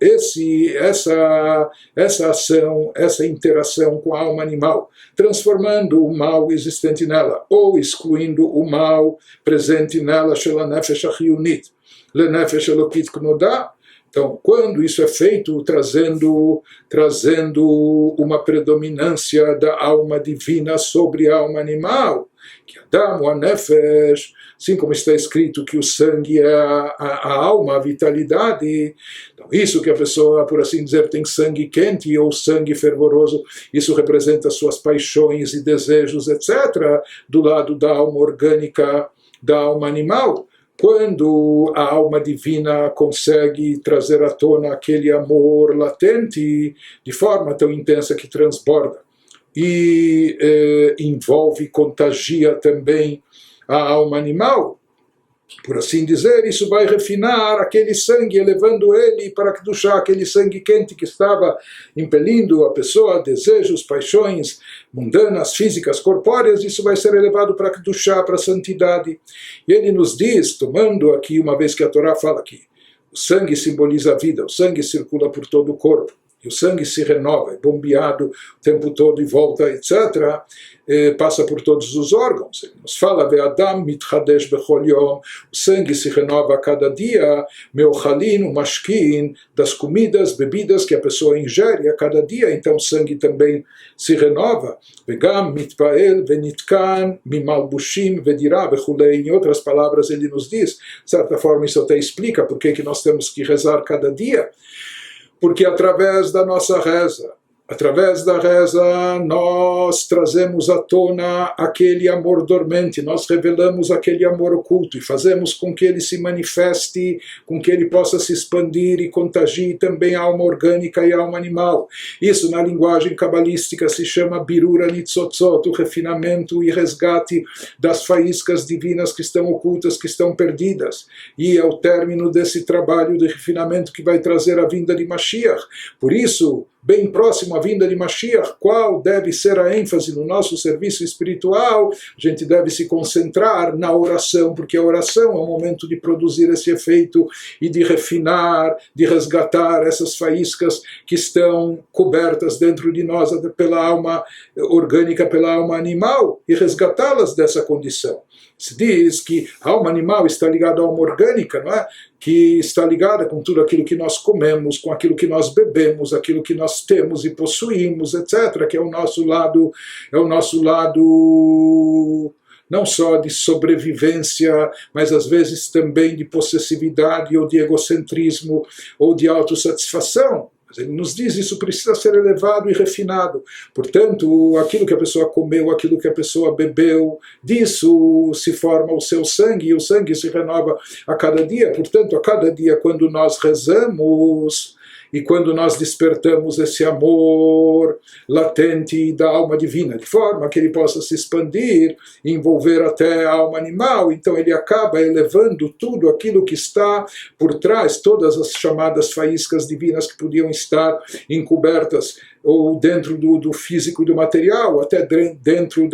essa ação, essa interação com a alma animal, transformando o mal existente nela, ou excluindo o mal presente nela, shela nefesh achiyunit, le nefesh elokit knodá. Então, quando isso é feito, trazendo uma predominância da alma divina sobre a alma animal, que Adam, a nefesh, assim como está escrito que o sangue é a alma, a vitalidade, então isso que a pessoa, por assim dizer, tem sangue quente ou sangue fervoroso, isso representa suas paixões e desejos, etc., do lado da alma orgânica, da alma animal. Quando a alma divina consegue trazer à tona aquele amor latente de forma tão intensa que transborda e envolve, contagia também a alma animal, por assim dizer, isso vai refinar aquele sangue, elevando ele para Kedushá, aquele sangue quente que estava impelindo a pessoa, desejos, paixões mundanas, físicas, corpóreas, isso vai ser elevado para Kedushá, para a santidade. E ele nos diz, tomando aqui, uma vez que a Torá fala que o sangue simboliza a vida, o sangue circula por todo o corpo, e o sangue se renova, é bombeado o tempo todo e volta, etc., passa por todos os órgãos. Ele nos fala, Ve'adam mitchadesh bechol yom, o sangue se renova a cada dia, meochalin, o mashkin, das comidas, bebidas que a pessoa ingere a cada dia, então o sangue também se renova. Vegam mitpael venitkan mimalbushim vedirá bechulei. Em outras palavras, ele nos diz, de certa forma isso até explica por que nós temos que rezar cada dia. Porque através da nossa reza, através da reza, nós trazemos à tona aquele amor dormente, nós revelamos aquele amor oculto e fazemos com que ele se manifeste, com que ele possa se expandir e contagie também a alma orgânica e a alma animal. Isso na linguagem cabalística se chama birura nitzotzot, o refinamento e resgate das faíscas divinas que estão ocultas, que estão perdidas. E é o término desse trabalho de refinamento que vai trazer a vinda de Mashiach. Por isso, bem próximo à vinda de Mashiach, qual deve ser a ênfase no nosso serviço espiritual? A gente deve se concentrar na oração, porque a oração é o momento de produzir esse efeito e de refinar, de resgatar essas faíscas que estão cobertas dentro de nós pela alma orgânica, pela alma animal, e resgatá-las dessa condição. Se diz que a alma animal está ligada à alma orgânica, não é? Que está ligada com tudo aquilo que nós comemos, com aquilo que nós bebemos, aquilo que nós temos e possuímos, etc., que é o nosso lado não só de sobrevivência, mas às vezes também de possessividade ou de egocentrismo ou de autossatisfação. Ele nos diz isso precisa ser elevado e refinado. Portanto, aquilo que a pessoa comeu, aquilo que a pessoa bebeu, disso se forma o seu sangue, e o sangue se renova a cada dia. Portanto, a cada dia, quando nós rezamos e quando nós despertamos esse amor latente da alma divina, de forma que ele possa se expandir e envolver até a alma animal, então ele acaba elevando tudo aquilo que está por trás, todas as chamadas faíscas divinas que podiam estar encobertas ou dentro do físico e do material, até dentro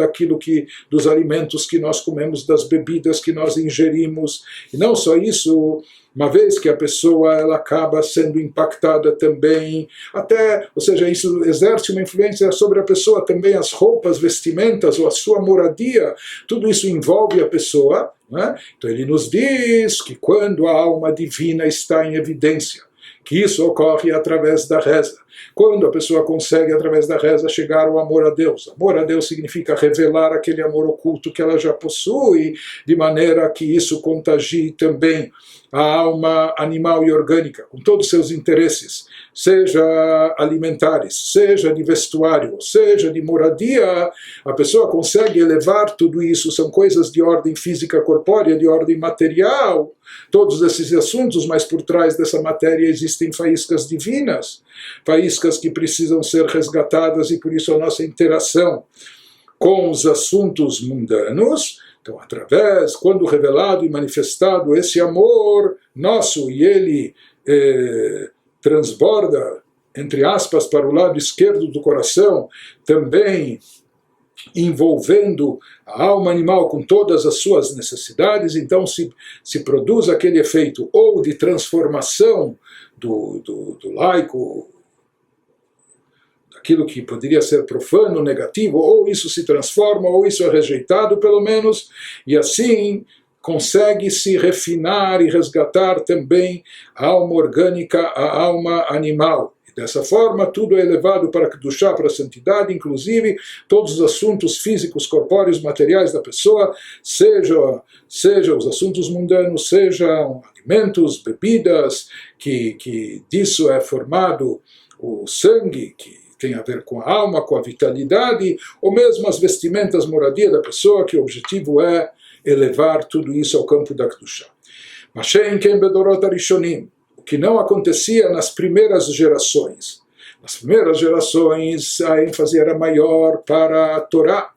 dos alimentos que nós comemos, das bebidas que nós ingerimos. E não só isso, uma vez que a pessoa ela acaba sendo impactada também, ou seja, isso exerce uma influência sobre a pessoa também, as roupas, vestimentas ou a sua moradia, tudo isso envolve a pessoa, né? Então ele nos diz que quando a alma divina está em evidência, que isso ocorre através da reza. Quando a pessoa consegue, através da reza, chegar ao amor a Deus. Amor a Deus significa revelar aquele amor oculto que ela já possui, de maneira que isso contagie também a alma animal e orgânica, com todos os seus interesses, seja alimentares, seja de vestuário, seja de moradia, a pessoa consegue elevar tudo isso, são coisas de ordem física corpórea, de ordem material, todos esses assuntos, mas por trás dessa matéria existem faíscas divinas, faíscas que precisam ser resgatadas, e por isso a nossa interação com os assuntos mundanos. Então, quando revelado e manifestado esse amor nosso, e ele transborda, entre aspas, para o lado esquerdo do coração, também envolvendo a alma animal com todas as suas necessidades, então se produz aquele efeito ou de transformação do laico, aquilo que poderia ser profano, negativo, ou isso se transforma, ou isso é rejeitado, pelo menos, e assim consegue se refinar e resgatar também a alma orgânica, a alma animal. E dessa forma, tudo é elevado para Kedushá, para a santidade, inclusive todos os assuntos físicos, corpóreos, materiais da pessoa, seja os assuntos mundanos, sejam alimentos, bebidas, que disso é formado o sangue, que tem a ver com a alma, com a vitalidade, ou mesmo as vestimentas, moradia da pessoa, que o objetivo é elevar tudo isso ao campo da Kedushá. O que não acontecia nas primeiras gerações. Nas primeiras gerações a ênfase era maior para a Torá.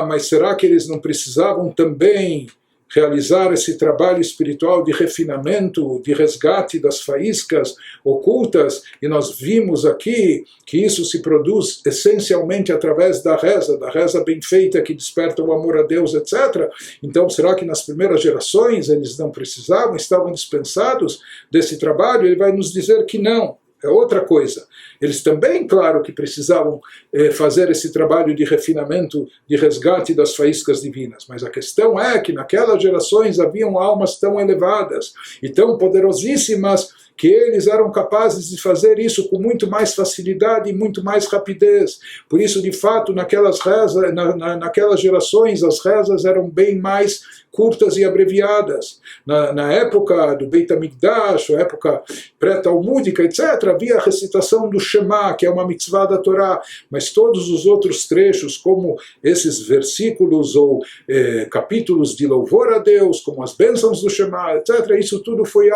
Mas será que eles não precisavam também realizar esse trabalho espiritual de refinamento, de resgate das faíscas ocultas? E nós vimos aqui que isso se produz essencialmente através da reza bem feita que desperta o amor a Deus, etc. Então, será que nas primeiras gerações eles não precisavam, estavam dispensados desse trabalho? Ele vai nos dizer que não. É outra coisa. Eles também, claro, que precisavam fazer esse trabalho de refinamento, de resgate das faíscas divinas. Mas a questão é que naquelas gerações haviam almas tão elevadas e tão poderosíssimas que eles eram capazes de fazer isso com muito mais facilidade e muito mais rapidez. Por isso, de fato, naquelas gerações, as rezas eram bem mais curtas e abreviadas. Na época do Beit HaMikdash, a época pré-talmúdica, etc., havia a recitação do Shema, que é uma mitzvah da Torá, mas todos os outros trechos, como esses versículos ou capítulos de louvor a Deus, como as bênçãos do Shema, etc., isso tudo foi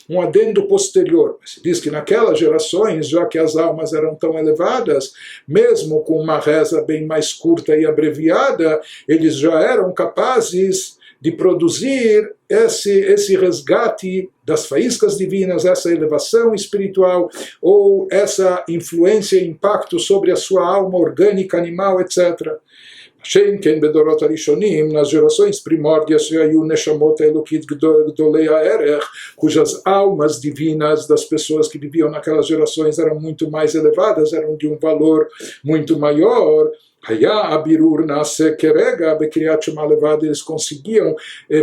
um adendo posterior. Se diz que naquelas gerações, já que as almas eram tão elevadas, mesmo com uma reza bem mais curta e abreviada, eles já eram capazes de produzir esse resgate das faíscas divinas, essa elevação espiritual, ou essa influência e impacto sobre a sua alma orgânica, animal, etc. Nas gerações primórdias, cujas almas divinas das pessoas que viviam naquelas gerações eram muito mais elevadas, eram de um valor muito maior. Haya abirur nase kerega bekriyat Shema levad, eles conseguiam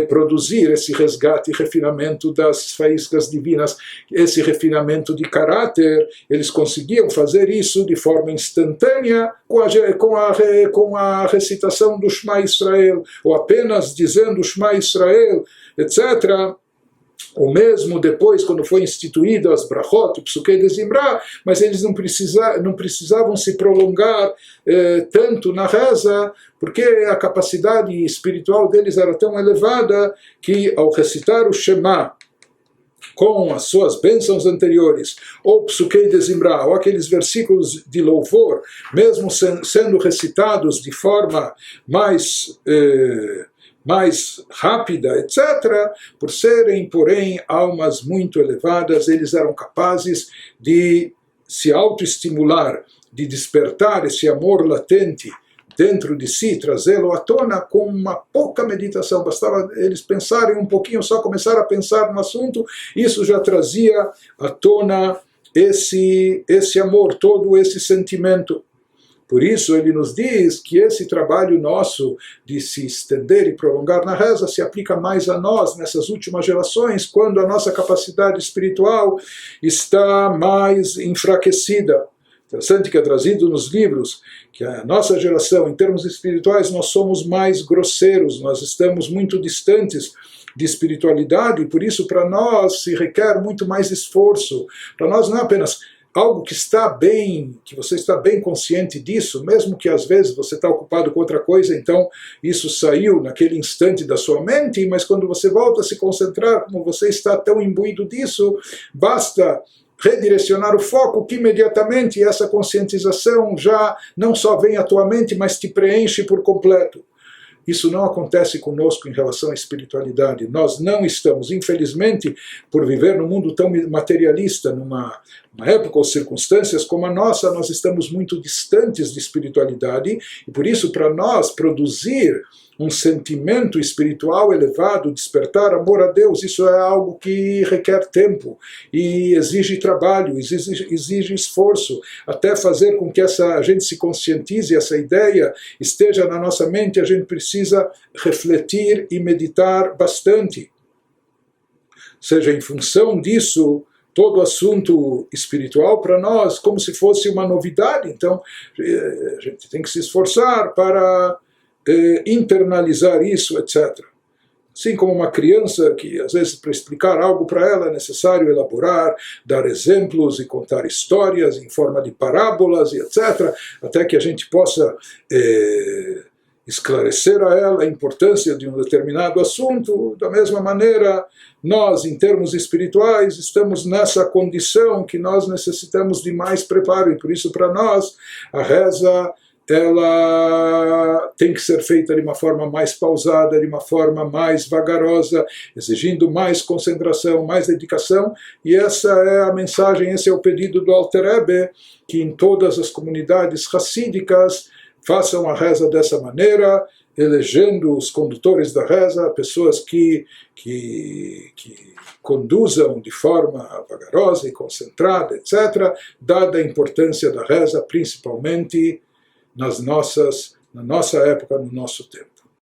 produzir esse resgate e refinamento das faíscas divinas, esse refinamento de caráter, eles conseguiam fazer isso de forma instantânea com a recitação do Shema Israel, ou apenas dizendo Shema Israel, etc., ou mesmo depois, quando foi instituído as brachot, o psuquei de Zimra, mas eles não precisavam se prolongar tanto na reza, porque a capacidade espiritual deles era tão elevada que, ao recitar o Shema com as suas bênçãos anteriores, ou psuquei de Zimra, ou aqueles versículos de louvor, mesmo sendo recitados de forma mais rápida, etc., por serem, porém, almas muito elevadas, eles eram capazes de se autoestimular, de despertar esse amor latente dentro de si, trazê-lo à tona com uma pouca meditação. Bastava eles pensarem um pouquinho, só começar a pensar no assunto, isso já trazia à tona esse amor, todo esse sentimento. Por isso ele nos diz que esse trabalho nosso de se estender e prolongar na reza se aplica mais a nós nessas últimas gerações, quando a nossa capacidade espiritual está mais enfraquecida. Interessante que é trazido nos livros que a nossa geração, em termos espirituais, nós somos mais grosseiros, nós estamos muito distantes de espiritualidade, e por isso para nós se requer muito mais esforço. Para nós não é apenas algo que está bem, que você está bem consciente disso, mesmo que às vezes você está ocupado com outra coisa, então isso saiu naquele instante da sua mente, mas quando você volta a se concentrar, como você está tão imbuído disso, basta redirecionar o foco que imediatamente essa conscientização já não só vem à tua mente, mas te preenche por completo. Isso não acontece conosco em relação à espiritualidade. Nós não estamos, infelizmente, por viver num mundo tão materialista, numa época ou circunstâncias como a nossa, nós estamos muito distantes de espiritualidade, e por isso, para nós produzir um sentimento espiritual elevado, despertar amor a Deus, isso é algo que requer tempo e exige trabalho, exige esforço, até fazer com que a gente se conscientize, essa ideia esteja na nossa mente, a gente precisa refletir e meditar bastante. Ou seja, em função disso, todo assunto espiritual para nós, como se fosse uma novidade, então a gente tem que se esforçar para internalizar isso, etc. Assim como uma criança que, às vezes, para explicar algo para ela é necessário elaborar, dar exemplos e contar histórias em forma de parábolas e etc., até que a gente possa esclarecer a ela a importância de um determinado assunto. Da mesma maneira, nós, em termos espirituais, estamos nessa condição que nós necessitamos de mais preparo, e por isso, para nós, a reza ela tem que ser feita de uma forma mais pausada, de uma forma mais vagarosa, exigindo mais concentração, mais dedicação, e essa é a mensagem, esse é o pedido do Alter Rebbe, que em todas as comunidades racídicas façam a reza dessa maneira, elegendo os condutores da reza, pessoas que conduzam de forma vagarosa e concentrada, etc., dada a importância da reza, principalmente na nossa época, no nosso tempo.